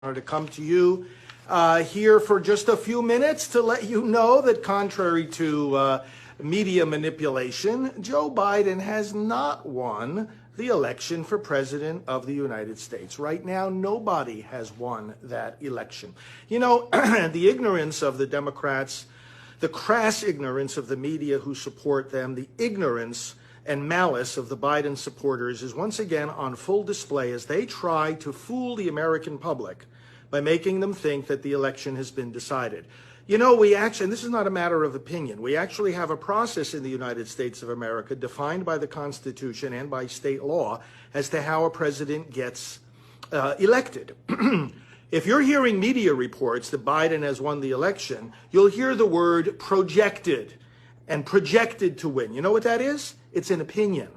To come to you here for just a few minutes to let you know that contrary to media manipulation, Joe Biden has not won the election for President of the United States. Right now, nobody has won that election. You know, the ignorance of the Democrats, the crass ignorance of the media who support them, the ignorance and malice of the Biden supporters is once again on full display as they try to fool the American public by making them think that the election has been decided. You know, and this is not a matter of opinion, we actually have a process in the United States of America defined by the Constitution and by state law as to how a president gets elected. If you're hearing media reports that Biden has won the election, you'll hear the word projected and projected to win. You know what that is? It's an opinion.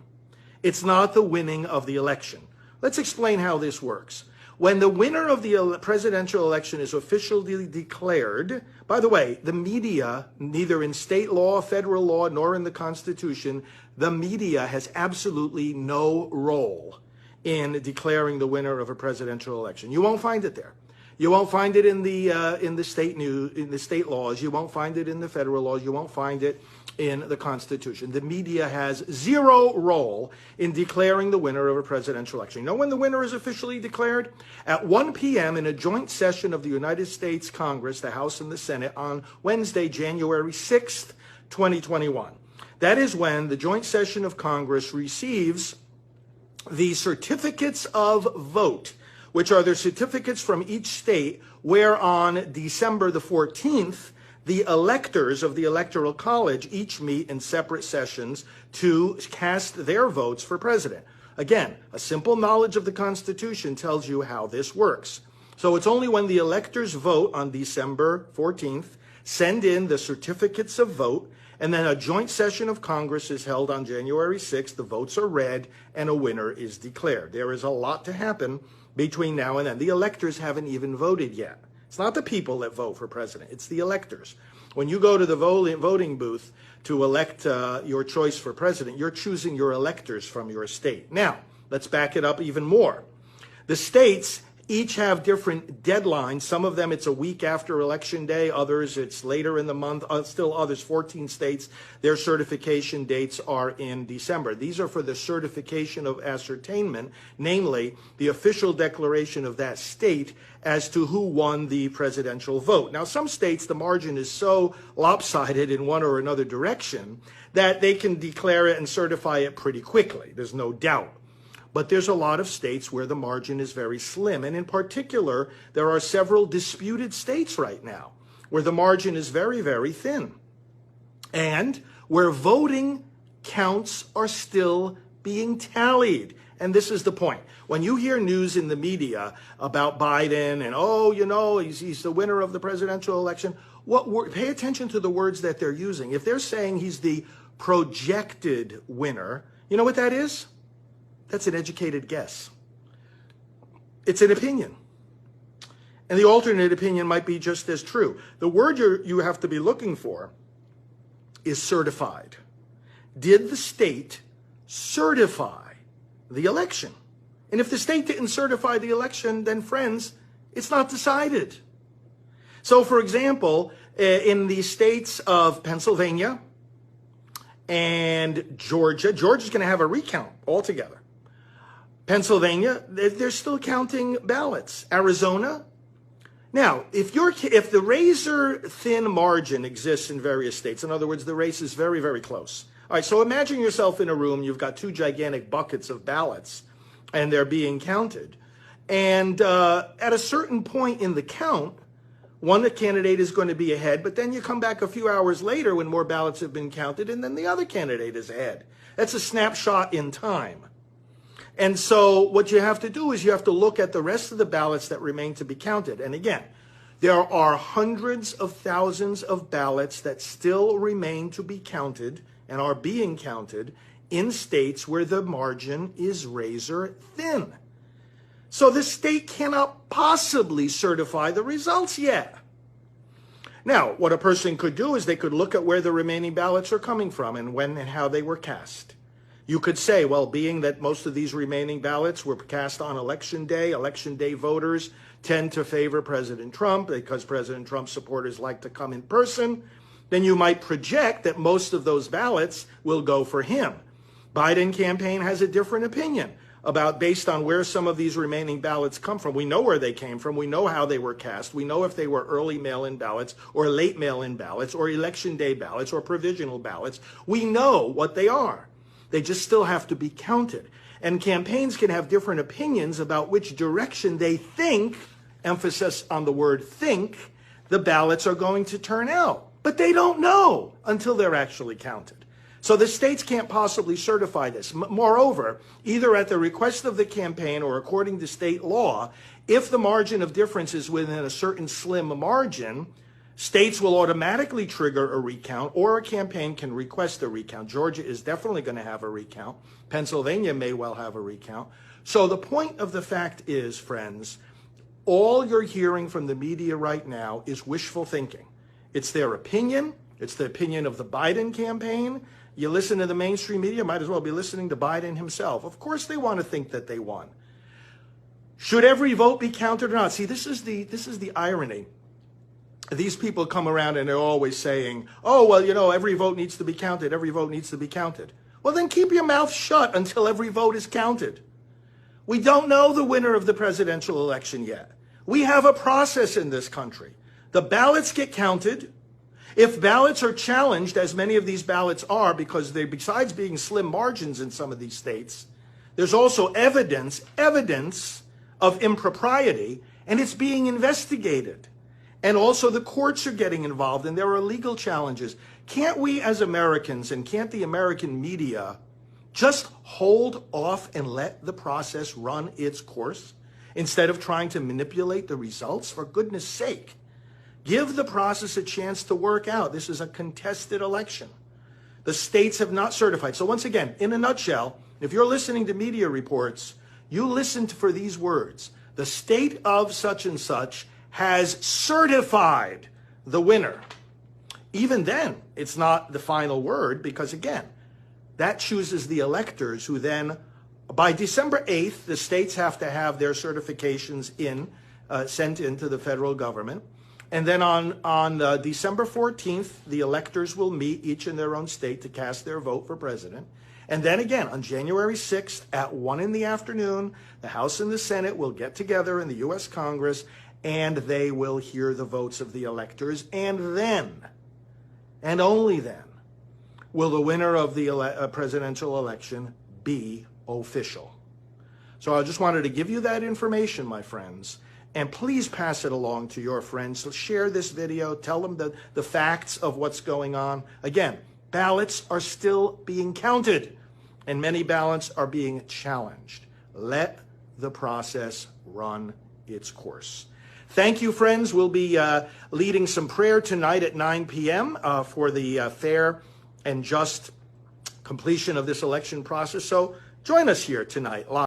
It's not the winning of the election. Let's explain how this works. When the winner of the presidential election is officially declared, by the way, the media, neither in state law, federal law, nor in the Constitution, the media has absolutely no role in declaring the winner of a presidential election. You won't find it there. You won't find it in the state laws. You won't find it in the federal laws. You won't find it in the Constitution. The media has zero role in declaring the winner of a presidential election. You know when the winner is officially declared? At 1 p.m. in a joint session of the United States Congress, the House and the Senate, on Wednesday, January 6th, 2021. That is when the joint session of Congress receives the certificates of vote, which are the certificates from each state where on December the 14th, the electors of the Electoral College each meet in separate sessions to cast their votes for president. Again, a simple knowledge of the Constitution tells you how this works. So it's only when the electors vote on December 14th, send in the certificates of vote, and then a joint session of Congress is held on January 6th, the votes are read, and a winner is declared. There is a lot to happen between now and then. The electors haven't even voted yet. It's not the people that vote for president, it's the electors. When you go to the voting booth to elect your choice for president, you're choosing your electors from your state. Now, let's back it up even more. The states each have different deadlines. Some of them it's a week after election day, others it's later in the month, still others, 14 states, their certification dates are in December. These are for the certification of ascertainment, namely the official declaration of that state as to who won the presidential vote. Now, some states, the margin is so lopsided in one or another direction that they can declare it and certify it pretty quickly. There's no doubt. But there's a lot of states where the margin is very slim. And in particular, there are several disputed states right now where the margin is very, very thin. And where voting counts are still being tallied. And this is the point. When you hear news in the media about Biden and, oh, you know, he's the winner of the presidential election, pay attention to the words that they're using. If they're saying he's the projected winner, you know what that is? That's an educated guess. It's an opinion. And the alternate opinion might be just as true. The word you have to be looking for is certified. Did the state certify the election? And if the state didn't certify the election, then friends, it's not decided. So for example, in the states of Pennsylvania and Georgia's going to have a recount altogether. Pennsylvania, they're still counting ballots. Arizona. Now, if the razor thin margin exists in various states, in other words, the race is very, very close. All right, so imagine yourself in a room, you've got two gigantic buckets of ballots, and they're being counted. And at a certain point in the count, one candidate is going to be ahead, but then you come back a few hours later when more ballots have been counted, and then the other candidate is ahead. That's a snapshot in time. And so what you have to do is you have to look at the rest of the ballots that remain to be counted. And again, there are hundreds of thousands of ballots that still remain to be counted and are being counted in states where the margin is razor thin. So the state cannot possibly certify the results yet. Now, what a person could do is they could look at where the remaining ballots are coming from and when and how they were cast. You could say, well, being that most of these remaining ballots were cast on election day voters tend to favor President Trump because President Trump's supporters like to come in person, then you might project that most of those ballots will go for him. Biden campaign has a different opinion about based on where some of these remaining ballots come from. We know where they came from. We know how they were cast. We know if they were early mail-in ballots or late mail-in ballots or election day ballots or provisional ballots. We know what they are. They just still have to be counted. And campaigns can have different opinions about which direction they think, emphasis on the word think, the ballots are going to turn out. But they don't know until they're actually counted. So the states can't possibly certify this. Moreover, either at the request of the campaign or according to state law, if the margin of difference is within a certain slim margin, states will automatically trigger a recount, or a campaign can request a recount. Georgia is definitely going to have a recount. Pennsylvania may well have a recount. So the point of the fact is, friends, all you're hearing from the media right now is wishful thinking. It's their opinion. It's the opinion of the Biden campaign. You listen to the mainstream media, might as well be listening to Biden himself. Of course they want to think that they won. Should every vote be counted or not? See, this is the irony. These people come around and they're always saying, oh, well, you know, every vote needs to be counted. Every vote needs to be counted. Well, then keep your mouth shut until every vote is counted. We don't know the winner of the presidential election yet. We have a process in this country. The ballots get counted. If ballots are challenged, as many of these ballots are, because they, besides being slim margins in some of these states, there's also evidence of impropriety, and it's being investigated. And also the courts are getting involved, and there are legal challenges. Can't we as Americans, and can't the American media just hold off and let the process run its course instead of trying to manipulate the results? For goodness sake, give the process a chance to work out. This is a contested election. The states have not certified. So once again, in a nutshell, if you're listening to media reports, you listen for these words. The state of such and such has certified the winner. Even then, it's not the final word because, again, that chooses the electors who then, by December 8th, the states have to have their certifications sent into the federal government. And then on December 14th, the electors will meet each in their own state to cast their vote for president. And then again, on January 6th at 1 in the afternoon, the House and the Senate will get together in the U.S. Congress and they will hear the votes of the electors. And then, and only then, will the winner of the presidential election be official. So I just wanted to give you that information, my friends. And please pass it along to your friends. So share this video. Tell them the facts of what's going on. Again, ballots are still being counted, and many ballots are being challenged. Let the process run its course. Thank you, friends. We'll be leading some prayer tonight at 9 p.m. For the fair and just completion of this election process. So join us here tonight live.